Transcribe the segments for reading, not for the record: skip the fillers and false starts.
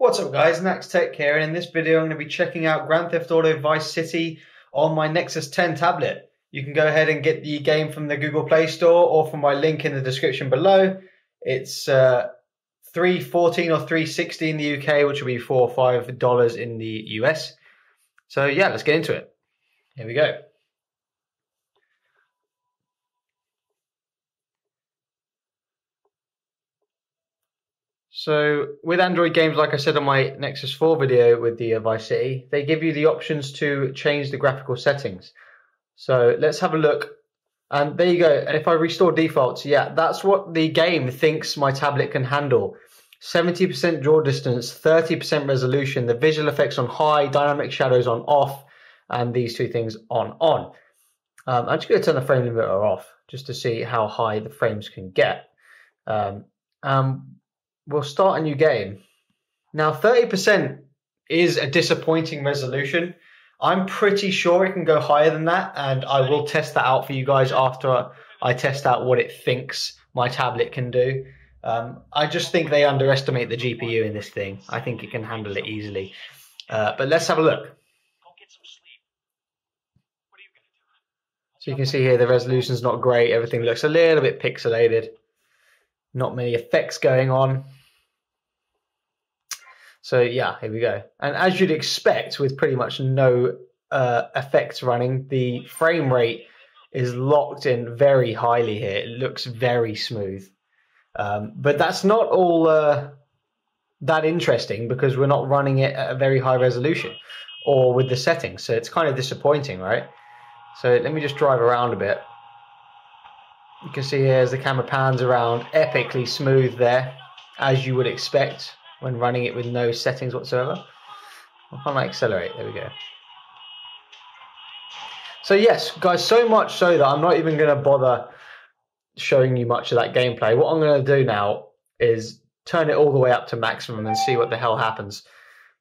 What's up guys, Nax Tech here, and in this video I'm going to be checking out Grand Theft Auto Vice City on my Nexus 10 tablet. You can go ahead and get the game from the Google Play Store or from my link in the description below. It's $3.14 or $3.60 in the UK, which will be $4 or $5 in the US. So yeah, let's get into it. Here we go. So with Android games, like I said on my Nexus 4 video with the Vice City, they give you the options to change the graphical settings. So let's have a look. And there you go. And if I restore defaults, yeah, that's what the game thinks my tablet can handle. 70% draw distance, 30% resolution, the visual effects on high, dynamic shadows on off, and these two things on. I'm just going to turn the frame limiter off just to see how high the frames can get. We'll start a new game. Now 30% is a disappointing resolution. I'm pretty sure it can go higher than that, and I will test that out for you guys after I test out what it thinks my tablet can do. I just think they underestimate the GPU in this thing. I think it can handle it easily. But let's have a look. So you can see here the resolution's not great. Everything looks a little bit pixelated. Not many effects going on. So yeah, here we go. And as you'd expect, with pretty much no effects running, the frame rate is locked in very highly here. It looks very smooth. But that's not all that interesting because we're not running it at a very high resolution or with the settings. So it's kind of disappointing, right? So let me just drive around a bit. You can see here as the camera pans around, epically smooth there, as you would expect when running it with no settings whatsoever. I'll kind of accelerate, there we go. So yes, guys, so much so that I'm not even going to bother showing you much of that gameplay. What I'm going to do now is turn it all the way up to maximum and see what the hell happens.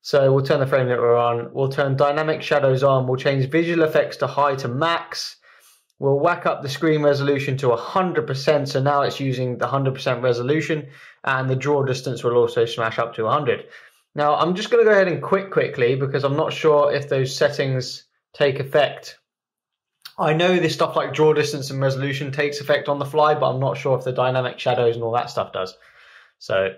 So we'll turn the frame limiter on, we'll turn dynamic shadows on, we'll change visual effects to high to max. We'll whack up the screen resolution to 100%, so now it's using the 100% resolution, and the draw distance will also smash up to 100. Now, I'm just going to go ahead and quit quickly because I'm not sure if those settings take effect. I know this stuff like draw distance and resolution takes effect on the fly, but I'm not sure if the dynamic shadows and all that stuff does. So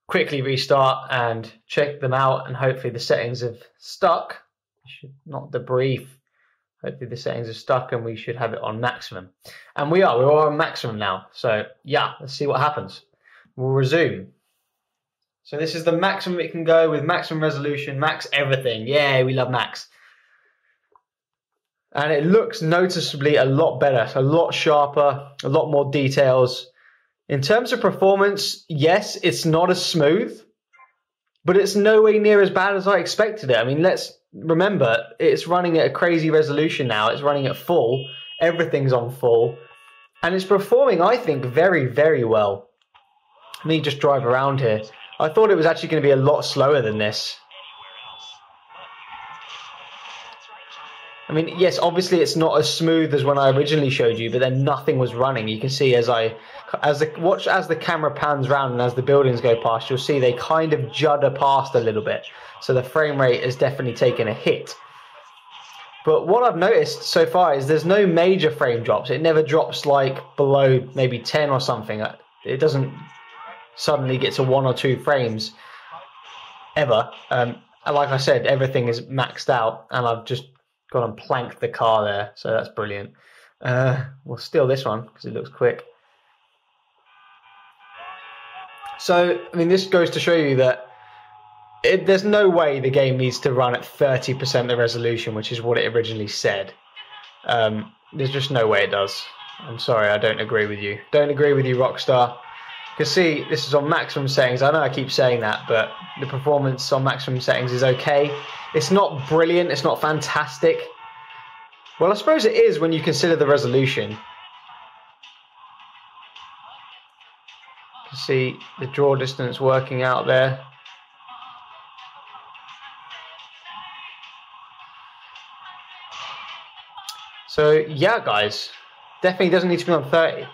quickly restart and check them out, and hopefully the settings have stuck. Should not debrief. Hopefully the settings are stuck and we should have it on maximum. And we're on maximum now. So yeah, let's see what happens. We'll resume. So this is the maximum it can go with maximum resolution, max everything. Yeah, we love max. And it looks noticeably a lot better, a lot sharper, a lot more details. In terms of performance, yes, it's not as smooth, but it's nowhere near as bad as I expected it. I mean, let's remember, it's running at a crazy resolution now. It's running at full. Everything's on full. And it's performing, I think, very, very well. Let me just drive around here. I thought it was actually going to be a lot slower than this. I mean, yes, obviously it's not as smooth as when I originally showed you, but then nothing was running. You can see as the camera pans around and as the buildings go past, you'll see they kind of judder past a little bit. So the frame rate has definitely taken a hit. But what I've noticed so far is there's no major frame drops. It never drops like below maybe 10 or something. It doesn't suddenly get to 1 or 2 frames ever. And like I said, everything is maxed out, and I've just gone and planked the car there, so that's brilliant. We'll steal this one because it looks quick. So, I mean, this goes to show you that there's no way the game needs to run at 30% the resolution, which is what it originally said. There's just no way it does. I'm sorry, I don't agree with you. Don't agree with you, Rockstar. You can see this is on maximum settings. I know I keep saying that, but the performance on maximum settings is okay. It's not brilliant, it's not fantastic. Well, I suppose it is when you consider the resolution. You can see the draw distance working out there. So yeah, guys, definitely doesn't need to be on 30.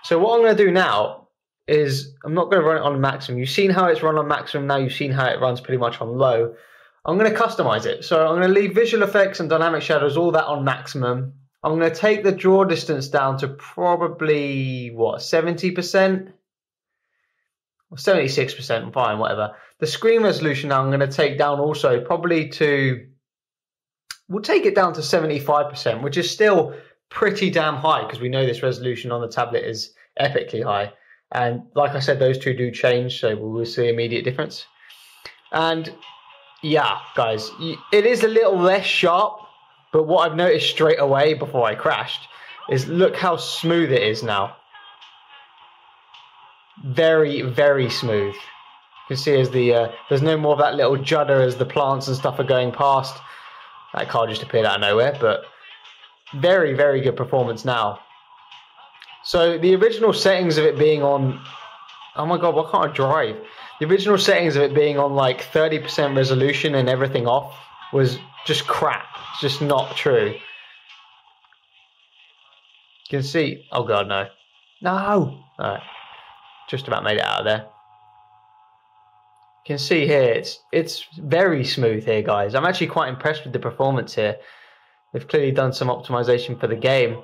So what I'm going to do now is I'm not going to run it on maximum. You've seen how it's run on maximum, now you've seen how it runs pretty much on low. I'm going to customize it. So I'm going to leave visual effects and dynamic shadows, all that on maximum. I'm going to take the draw distance down to probably, what, 70%? Or 76%, fine, whatever. The screen resolution now I'm going to take down also probably to, we'll take it down to 75%, which is still pretty damn high because we know this resolution on the tablet is epically high. And like I said, those two do change, so we'll see immediate difference. And yeah, guys, it is a little less sharp, but what I've noticed straight away before I crashed is look how smooth it is now. Very, very smooth. You can see as the there's no more of that little judder as the plants and stuff are going past. That car just appeared out of nowhere, but very, very good performance now. So the original settings of it being on, oh my god, why can't I drive? The original settings of it being on like 30% resolution and everything off was just crap. It's just not true. You can see, oh god, no. No! Alright, just about made it out of there. You can see here, it's very smooth here, guys. I'm actually quite impressed with the performance here. They've clearly done some optimization for the game.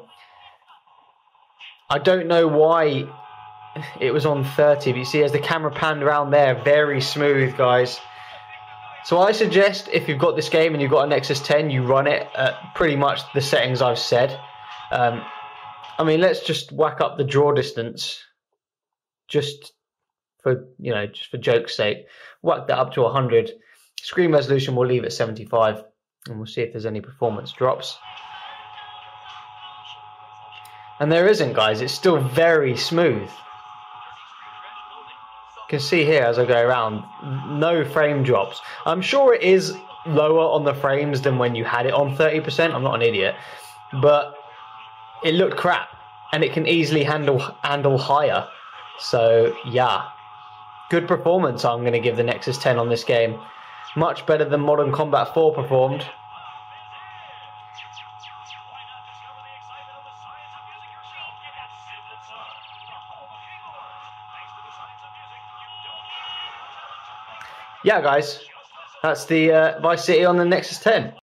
I don't know why it was on 30, but you see as the camera panned around there, very smooth, guys. So I suggest if you've got this game and you've got a Nexus 10, you run it at pretty much the settings I've said. I mean, let's just whack up the draw distance, just for, you know, just for joke's sake. Whack that up to 100. Screen resolution we'll leave at 75, and we'll see if there's any performance drops. And there isn't, guys. It's still very smooth. You can see here as I go around, no frame drops. I'm sure it is lower on the frames than when you had it on 30%. I'm not an idiot. But it looked crap. And it can easily handle higher. So, yeah. Good performance I'm going to give the Nexus 10 on this game. Much better than Modern Combat 4 performed. Yeah, guys, that's the Vice City on the Nexus 10.